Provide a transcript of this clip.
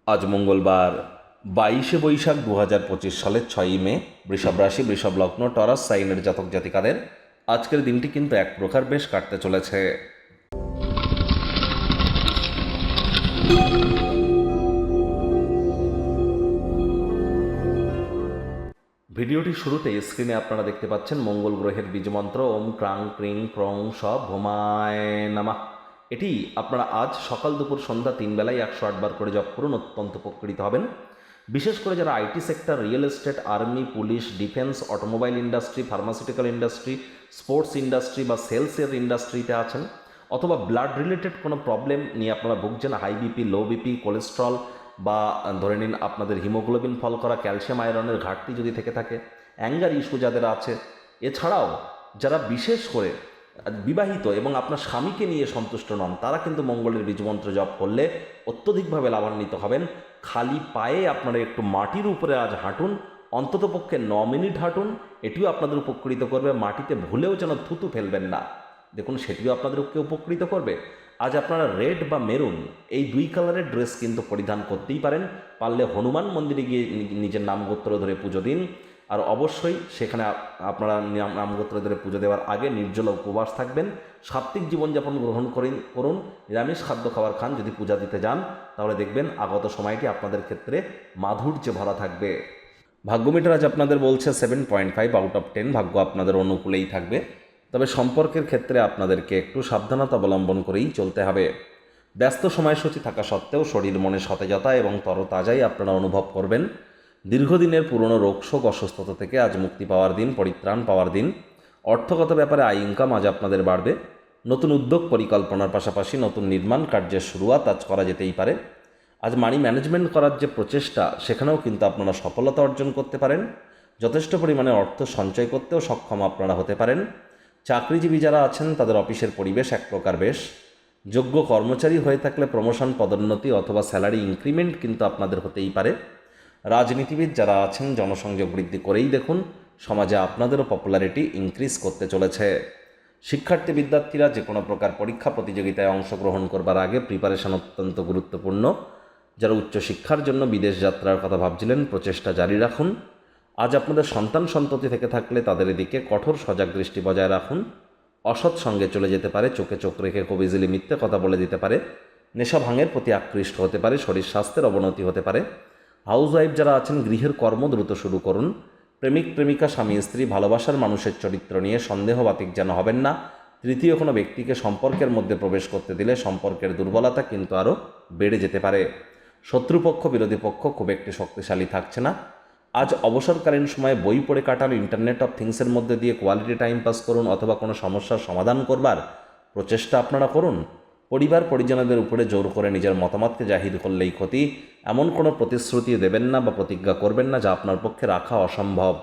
আজ মঙ্গলবার 22শে বৈশাখ 2025 সালের 6ই মে। বৃষভ রাশি, বৃষভ লগ্ন, টরাস সাইনের জাতক জাতিকাদের আজকের দিনটি কিন্তু এক প্রকার বেশ কাটতে চলেছে। ভিডিওটি শুরুতে স্ক্রিনে আপনারা দেখতে পাচ্ছেন মঙ্গল গ্রহের বীজমন্ত্র ওম ক্রাং ক্রিং ক্রং স ভোমায় নামা। এটি আপনারা আজ সকাল দুপুর সন্ধ্যা 3 বেলায় 108 বার করে জপ করুন, অত্যন্ত উপকৃত হবেন। বিশেষ করে যারা IT sector, real estate, army, police, defence, automobile industry, pharmaceutical industry, sports industry বা সেলসের ইন্ডাস্ট্রিতে আছেন, অথবা ব্লাড রিলেটেড কোনো প্রবলেম নিয়ে আপনারা ভুগছেন, high BP, low BP, cholesterol বা ধরে নিন আপনাদের হিমোগ্লোবিন ফল করা, ক্যালসিয়াম আয়রনের ঘাটতি যদি থেকে থাকে, অ্যাঙ্গার ইস্যু যাদের আছে, এছাড়াও যারা বিশেষ করে বিবাহিত এবং আপনার স্বামীকে নিয়ে সন্তুষ্ট নন, তারা কিন্তু মঙ্গলের বীজমন্ত্র জপ করলে অত্যধিকভাবে লাভান্বিত হবেন। খালি পায়ে আপনারা একটু মাটির উপরে আজ হাঁটুন, অন্ততপক্ষে 9 মিনিট হাঁটুন, এটিও আপনাদের উপকৃত করবে। মাটিতে ভুলেও যেন থুতু ফেলবেন না, দেখুন সেটিও আপনাদেরকে উপকৃত করবে। আজ আপনারা রেড বা মেরুন এই দুই কালারের ড্রেস কিন্তু পরিধান করতেই পারেন। পারলে হনুমান মন্দিরে গিয়ে নিজের নামগোত্র ধরে পুজো দিন। আর অবশ্যই সেখানে আপনারা নামগোত্র ধরে পুজো দেওয়ার আগে নির্জল উপবাস থাকবেন, সাত্ত্বিক জীবনযাপন গ্রহণ করুন, নিরামিষ খাদ্য খাবার খান। যদি পূজা দিতে যান তাহলে দেখবেন আগত সময়টি আপনাদের ক্ষেত্রে মাধুর্যে ভরা থাকবে। ভাগ্যমিটার আজ আপনাদের বলছে 7.5 আউট অফ 10, ভাগ্য আপনাদের অনুকূলেই থাকবে। তবে সম্পর্কের ক্ষেত্রে আপনাদেরকে একটু সাবধানতা অবলম্বন করেই চলতে হবে। ব্যস্ত সময়সূচি থাকা সত্ত্বেও শরীর মনে সতেজতা এবং তরতাজাই আপনারা অনুভব করবেন। দীর্ঘদিনের পুরনো রোগশোক, অসুস্থতা থেকে আজ মুক্তি পাওয়ার দিন, পরিত্রাণ পাওয়ার দিন। অর্থগত ব্যাপারে আয় ইনকাম আজ আপনাদের বাড়বে। নতুন উদ্যোগ পরিকল্পনার পাশাপাশি নতুন নির্মাণ কার্যের শুরুয়াত আজ করা যেতেই পারে। আজ মানি ম্যানেজমেন্ট করার যে প্রচেষ্টা, সেখানেও কিন্তু আপনারা সফলতা অর্জন করতে পারেন। যথেষ্ট পরিমাণে অর্থ সঞ্চয় করতেও সক্ষম আপনারা হতে পারেন। চাকরিজীবী যারা আছেন তাদের অফিসের পরিবেশ এক প্রকার বেশ। যোগ্য কর্মচারী হয়ে থাকলে প্রমোশন, পদোন্নতি অথবা স্যালারি ইনক্রিমেন্ট কিন্তু আপনাদের হতেই পারে। রাজনীতিবিদ যারা আছেন জনসংযোগ বৃদ্ধি করেই দেখুন, সমাজে আপনাদেরও পপুলারিটি ইনক্রিজ করতে চলেছে। শিক্ষার্থী বিদ্যার্থীরা যে কোনো প্রকার পরীক্ষা প্রতিযোগিতায় অংশগ্রহণ করবার আগে প্রিপারেশন অত্যন্ত গুরুত্বপূর্ণ। যারা উচ্চশিক্ষার জন্য বিদেশ যাত্রার কথা ভাবছিলেন, প্রচেষ্টা জারি রাখুন। আজ আপনাদের সন্তান সন্ততি থেকে থাকলে তাদের দিকে কঠোর সজাগ দৃষ্টি বজায় রাখুন। অসৎ সঙ্গে চলে যেতে পারে, চোখে চোখ রেখে খুব ইজিলি মিথ্যে কথা বলে দিতে পারে। নেশা ভাঙের প্রতি আকৃষ্ট হতে পারে, শরীর স্বাস্থ্যের অবনতি হতে পারে। হাউসওয়াইফ যারা আছেন গৃহের কর্ম দ্রুত শুরু করুন। প্রেমিক প্রেমিকা, স্বামী স্ত্রী, ভালোবাসার মানুষের চরিত্র নিয়ে সন্দেহবাতিক যেন হবেন না। তৃতীয় কোনো ব্যক্তিকে সম্পর্কের মধ্যে প্রবেশ করতে দিলে সম্পর্কের দুর্বলতা কিন্তু আরও বেড়ে যেতে পারে। শত্রুপক্ষ, বিরোধী পক্ষ খুব একটি শক্তিশালী থাকছে না। আজ অবসরকালীন সময়ে বই পড়ে কাটান, ইন্টারনেট অফ থিংসের মধ্যে দিয়ে কোয়ালিটি টাইম পাস করুন, অথবা কোনো সমস্যার সমাধান করবার প্রচেষ্টা আপনারা করুন। পরিবার পরিজনদের উপরে জোর করে নিজের মতামতকে জাহির করলেই ক্ষতি। এমন কোনো প্রতিশ্রুতি দেবেন না বা প্রতিজ্ঞা করবেন না যা আপনার পক্ষে রাখা অসম্ভব।